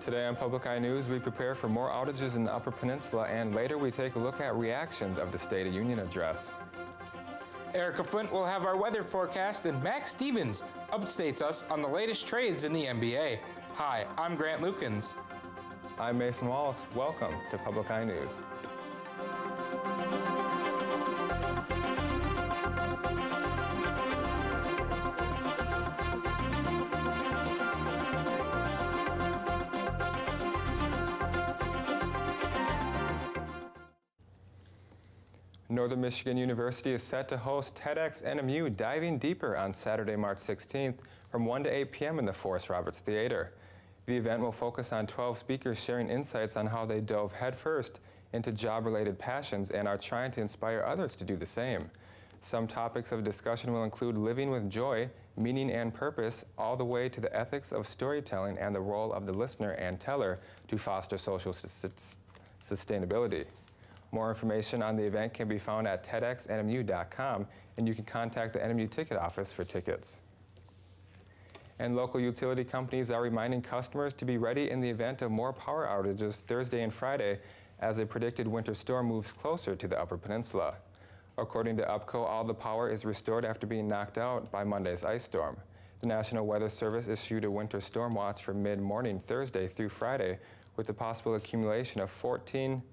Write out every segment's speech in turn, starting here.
Today on Public Eye News, we prepare for more outages in the Upper Peninsula, and later we take a look at reactions of the State of Union address. Erica Flint will have our weather forecast, and Max Stevens updates us on the latest trades in the NBA. Hi, I'm Grant Lukens. I'm Mason Wallace. Welcome to Public Eye News. Northern Michigan University is set to host TEDx NMU Diving Deeper on Saturday, March 16th from 1 to 8 p.m. in the Forrest Roberts Theater. The event will focus on 12 speakers sharing insights on how they dove headfirst into job-related passions and are trying to inspire others to do the same. Some topics of discussion will include living with joy, meaning and purpose, all the way to the ethics of storytelling and the role of the listener and teller to foster social sustainability. More information on the event can be found at tedxnmu.com, and you can contact the NMU ticket office for tickets. And local utility companies are reminding customers to be ready in the event of more power outages Thursday and Friday as a predicted winter storm moves closer to the Upper Peninsula. According to UPCO, all the power is restored after being knocked out by Monday's ice storm. The National Weather Service issued a winter storm watch for mid-morning Thursday through Friday, with a possible accumulation of 10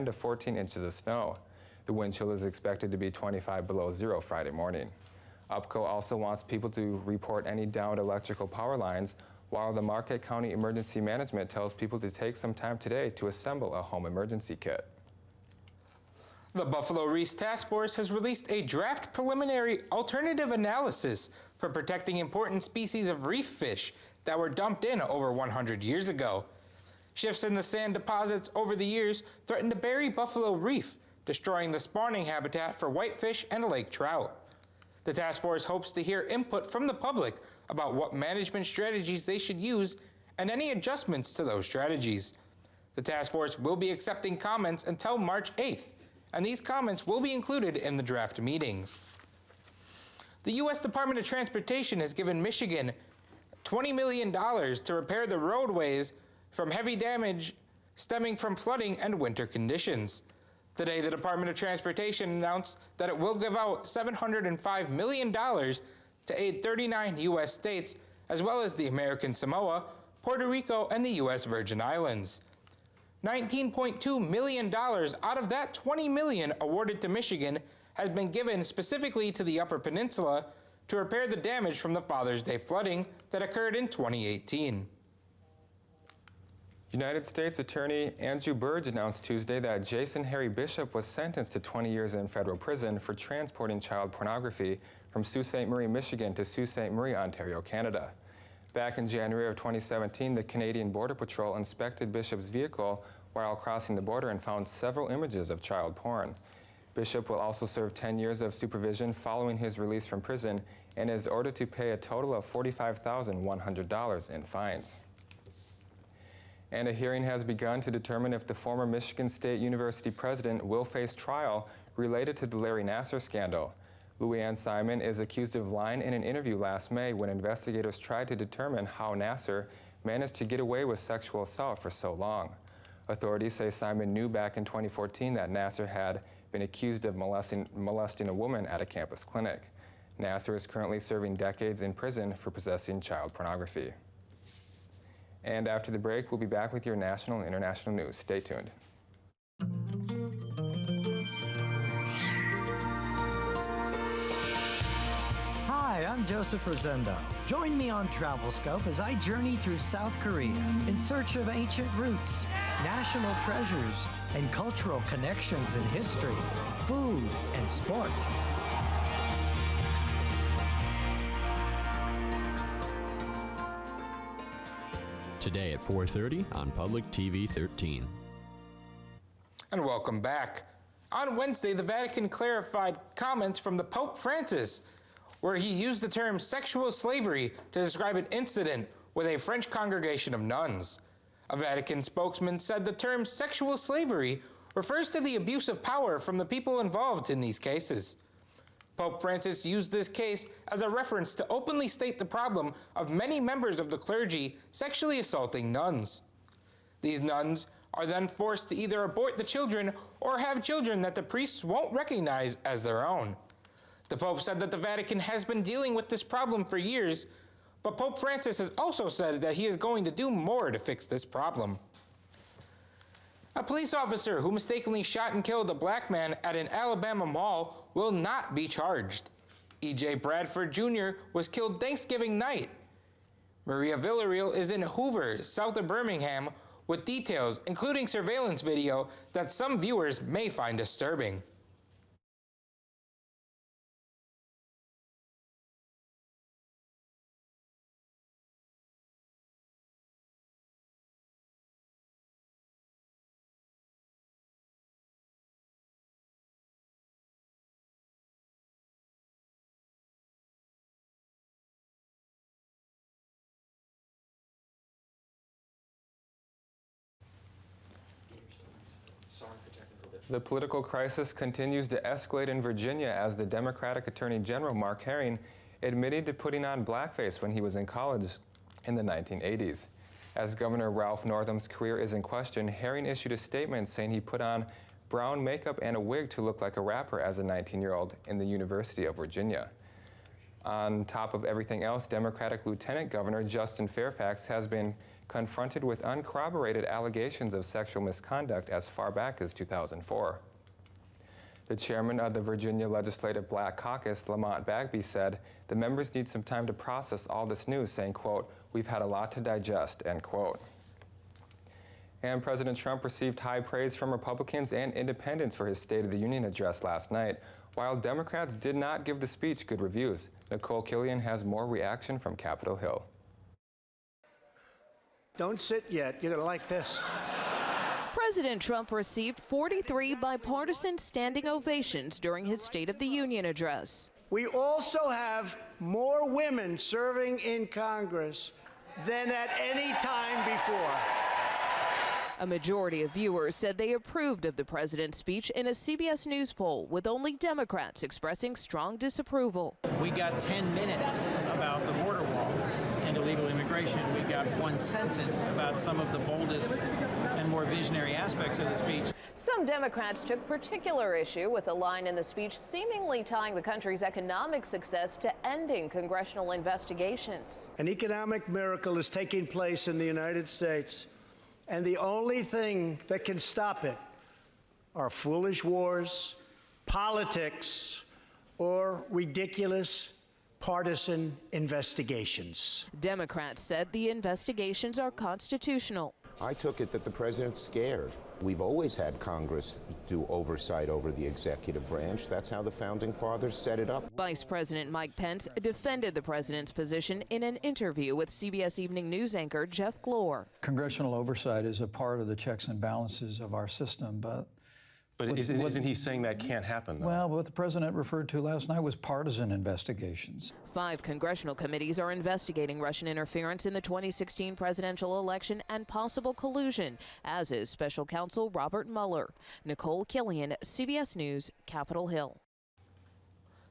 to 14 inches of snow. The wind chill is expected to be 25 below zero Friday morning. UPCO also wants people to report any downed electrical power lines, while the Marquette County Emergency Management tells people to take some time today to assemble a home emergency kit. The Buffalo Reef Task Force has released a draft preliminary alternative analysis for protecting important species of reef fish that were dumped in over 100 years ago. Shifts in the sand deposits over the years threaten to bury Buffalo Reef, destroying the spawning habitat for whitefish and lake trout. The task force hopes to hear input from the public about what management strategies they should use and any adjustments to those strategies. The task force will be accepting comments until March 8th, and these comments will be included in the draft meetings. The U.S. Department of Transportation has given Michigan $20 million to repair the roadways from heavy damage stemming from flooding and winter conditions. Today, the Department of Transportation announced that it will give out $705 million to aid 39 U.S. states, as well as the American Samoa, Puerto Rico, and the U.S. Virgin Islands. $19.2 million out of that $20 million awarded to Michigan has been given specifically to the Upper Peninsula to repair the damage from the Father's Day flooding that occurred in 2018. United States Attorney Andrew Burge announced Tuesday that Jason Harry Bishop was sentenced to 20 years in federal prison for transporting child pornography from Sault Ste. Marie, Michigan to Sault Ste. Marie, Ontario, Canada. Back in January of 2017, the Canadian Border Patrol inspected Bishop's vehicle while crossing the border and found several images of child porn. Bishop will also serve 10 years of supervision following his release from prison and is ordered to pay a total of $45,100 in fines. And a hearing has begun to determine if the former Michigan State University president will face trial related to the Larry Nassar scandal. Louis-Ann Simon is accused of lying in an interview last May when investigators tried to determine how Nassar managed to get away with sexual assault for so long. Authorities say Simon knew back in 2014 that Nassar had been accused of molesting a woman at a campus clinic. Nassar is currently serving decades in prison for possessing child pornography. And after the break, we'll be back with your national and international news. Stay tuned. Hi, I'm Joseph Rosendo. Join me on TravelScope as I journey through South Korea in search of ancient roots, national treasures, and cultural connections in history, food, and sport. Today at 4:30 on Public TV 13. And welcome back. On Wednesday, the Vatican clarified comments from the Pope Francis, where he used the term sexual slavery to describe an incident with a French congregation of nuns. A Vatican spokesman said the term sexual slavery refers to the abuse of power from the people involved in these cases. Pope Francis used this case as a reference to openly state the problem of many members of the clergy sexually assaulting nuns. These nuns are then forced to either abort the children or have children that the priests won't recognize as their own. The Pope said that the Vatican has been dealing with this problem for years, but Pope Francis has also said that he is going to do more to fix this problem. A police officer who mistakenly shot and killed a black man at an Alabama mall will not be charged. E.J. Bradford Jr. was killed Thanksgiving night. Maria Villarreal is in Hoover, south of Birmingham, with details, including surveillance video, that some viewers may find disturbing. The political crisis continues to escalate in Virginia as the Democratic Attorney General Mark Herring admitted to putting on blackface when he was in college in the 1980s. As Governor Ralph Northam's career is in question, Herring issued a statement saying he put on brown makeup and a wig to look like a rapper as a 19-year-old in the University of Virginia. On top of everything else, Democratic Lieutenant Governor Justin Fairfax has been confronted with uncorroborated allegations of sexual misconduct as far back as 2004. The chairman of the Virginia Legislative Black Caucus, Lamont Bagby, said the members need some time to process all this news, saying, quote, "We've had a lot to digest," end quote. And President Trump received high praise from Republicans and independents for his State of the Union address last night, while Democrats did not give the speech good reviews. Nicole Killian has more reaction from Capitol Hill. Don't sit yet. You're going to like this. President Trump received 43 bipartisan standing ovations during his State of the Union address. We also have more women serving in Congress than at any time before. A majority of viewers said they approved of the president's speech in a CBS News poll, with only Democrats expressing strong disapproval. We got 10 minutes about the border wall and illegal immigration. We got one sentence about some of the boldest and more visionary aspects of the speech. Some Democrats took particular issue with a line in the speech seemingly tying the country's economic success to ending congressional investigations. An economic miracle is taking place in the United States, and the only thing that can stop it are foolish wars, politics, or ridiculous partisan investigations. Democrats said the investigations are constitutional. I took it that the president's scared. We've always had Congress do oversight over the executive branch. That's how the founding fathers set it up. Vice President Mike Pence defended the president's position in an interview with CBS Evening News anchor Jeff Glor. Congressional oversight is a part of the checks and balances of our system, but isn't he saying that can't happen, though? well, what the president referred to last night was partisan investigations. 5 congressional committees are investigating Russian interference in the 2016 presidential election and possible collusion, as is special counsel Robert Mueller. Nicole Killian, CBS News, Capitol Hill.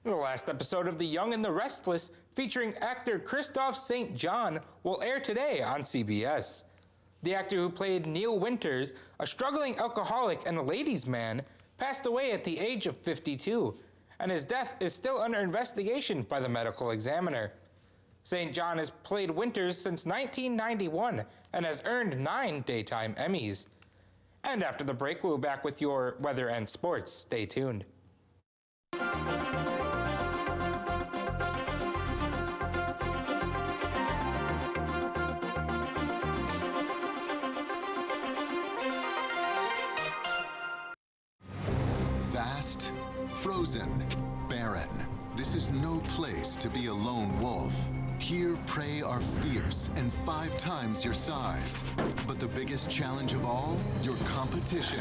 The last episode of The Young and the Restless, featuring actor Christoph St. John, will air today on CBS. The actor who played Neil Winters, a struggling alcoholic and a ladies' man, passed away at the age of 52, and his death is still under investigation by the medical examiner. St. John has played Winters since 1991 and has earned 9 daytime Emmys. And after the break, we'll be back with your weather and sports. Stay tuned. Vast, frozen, barren. This is no place to be a lone wolf. Here, prey are fierce and 5 times your size. But the biggest challenge of all, your competition.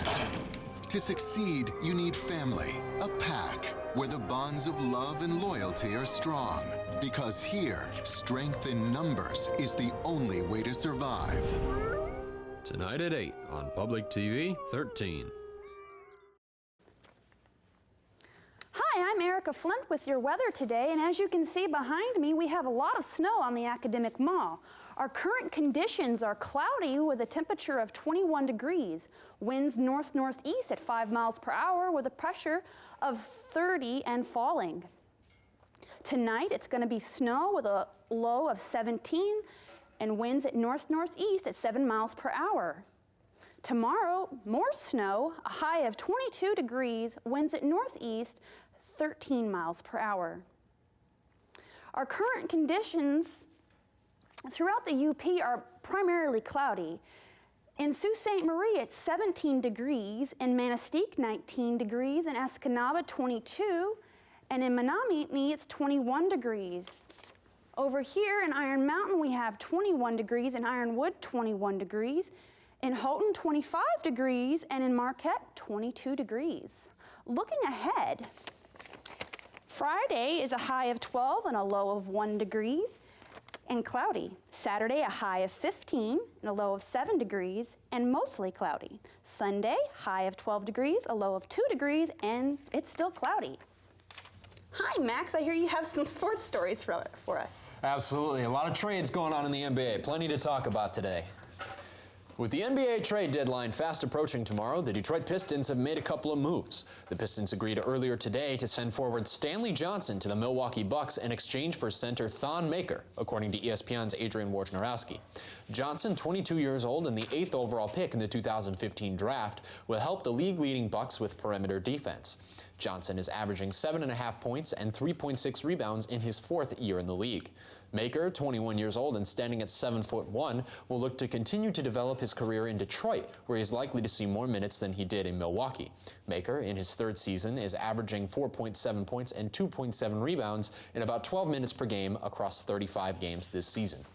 To succeed, you need family, a pack, where the bonds of love and loyalty are strong. Because here, strength in numbers is the only way to survive. Tonight at 8 on Public TV 13. Hi, I'm Erica Flint with your weather today, and as you can see behind me, we have a lot of snow on the Academic Mall. Our current conditions are cloudy with a temperature of 21 degrees, winds north-northeast at 5 miles per hour with a pressure of 30 and falling. Tonight it's going to be snow with a low of 17 and winds at north-northeast at 7 miles per hour. Tomorrow, more snow, a high of 22 degrees, winds at northeast 13 miles per hour. Our current conditions throughout the UP are primarily cloudy. In Sault Ste. Marie, it's 17 degrees, in Manistee, 19 degrees, in Escanaba, 22, and in Menominee, it's 21 degrees. Over here in Iron Mountain, we have 21 degrees, in Ironwood, 21 degrees, in Houghton, 25 degrees, and in Marquette, 22 degrees. Looking ahead, Friday is a high of 12 and a low of 1 degrees. And cloudy. Saturday, a high of 15 and a low of 7 degrees and mostly cloudy. Sunday, high of 12 degrees, a low of 2 degrees, and it's still cloudy. Hi, Max. I hear you have some sports stories for us. Absolutely. A lot of trades going on in the NBA. Plenty to talk about today. With the NBA trade deadline fast approaching tomorrow, the Detroit Pistons have made a couple of moves. The Pistons agreed earlier today to send forward Stanley Johnson to the Milwaukee Bucks in exchange for center Thon Maker, according to ESPN's Adrian Wojnarowski. Johnson, 22 years old and the 8th overall pick in the 2015 draft, will help the league-leading Bucks with perimeter defense. Johnson is averaging 7.5 points and 3.6 rebounds in his 4th year in the league. Maker, 21 years old and standing at 7'1", will look to continue to develop his career in Detroit, where he's likely to see more minutes than he did in Milwaukee. Maker, in his 3rd season, is averaging 4.7 points and 2.7 rebounds in about 12 minutes per game across 35 games this season.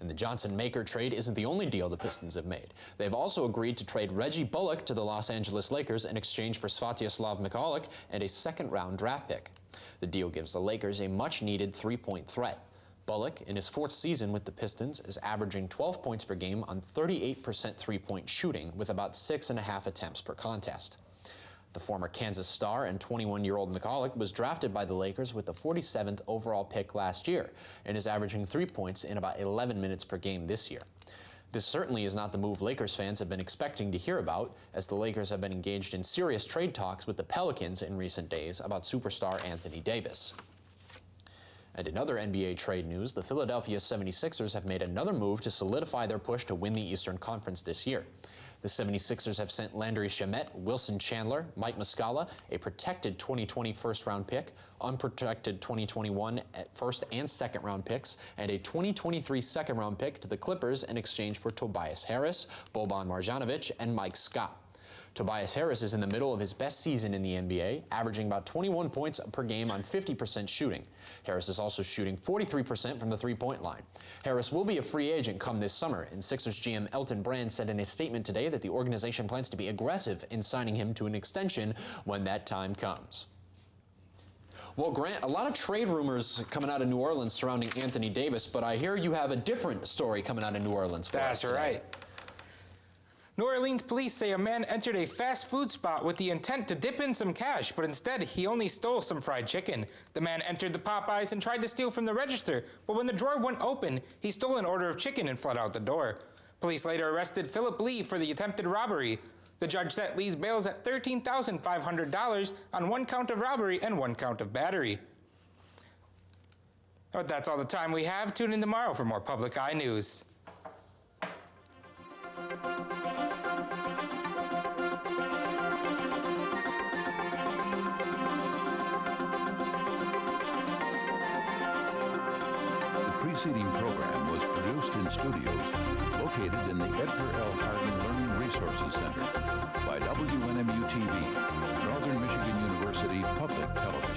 And the Johnson-Maker trade isn't the only deal the Pistons have made. They've also agreed to trade Reggie Bullock to the Los Angeles Lakers in exchange for Svatoslav Michalek and a 2nd-round draft pick. The deal gives the Lakers a much-needed 3-point threat. Bullock, in his 4th season with the Pistons, is averaging 12 points per game on 38% 3-point shooting with about 6.5 attempts per contest. The former Kansas star and 21-year-old Michalek was drafted by the Lakers with the 47th overall pick last year and is averaging 3 points in about 11 minutes per game this year. This certainly is not the move Lakers fans have been expecting to hear about, as the Lakers have been engaged in serious trade talks with the Pelicans in recent days about superstar Anthony Davis. And in other NBA trade news, the Philadelphia 76ers have made another move to solidify their push to win the Eastern Conference this year. The 76ers have sent Landry Shamet, Wilson Chandler, Mike Muscala, a protected 2020 first-round pick, unprotected 2021 first and second-round picks, and a 2023 second-round pick to the Clippers in exchange for Tobias Harris, Boban Marjanovic, and Mike Scott. Tobias Harris is in the middle of his best season in the NBA, averaging about 21 points per game on 50% shooting. Harris is also shooting 43% from the three-point line. Harris will be a free agent come this summer, and Sixers GM Elton Brand said in a statement today that the organization plans to be aggressive in signing him to an extension when that time comes. Well, Grant, a lot of trade rumors coming out of New Orleans surrounding Anthony Davis, but I hear you have a different story coming out of New Orleans for us today. That's right. New Orleans police say a man entered a fast food spot with the intent to dip in some cash, but instead he only stole some fried chicken. The man entered the Popeyes and tried to steal from the register, but when the drawer went open, he stole an order of chicken and fled out the door. Police later arrested Philip Lee for the attempted robbery. The judge set Lee's bails at $13,500 on 1 count of robbery and 1 count of battery. But that's all the time we have. Tune in tomorrow for more Public Eye News. The preceding program was produced in studios located in the Edgar L. Hardin Learning Resources Center by WNMU-TV, Northern Michigan University Public Television.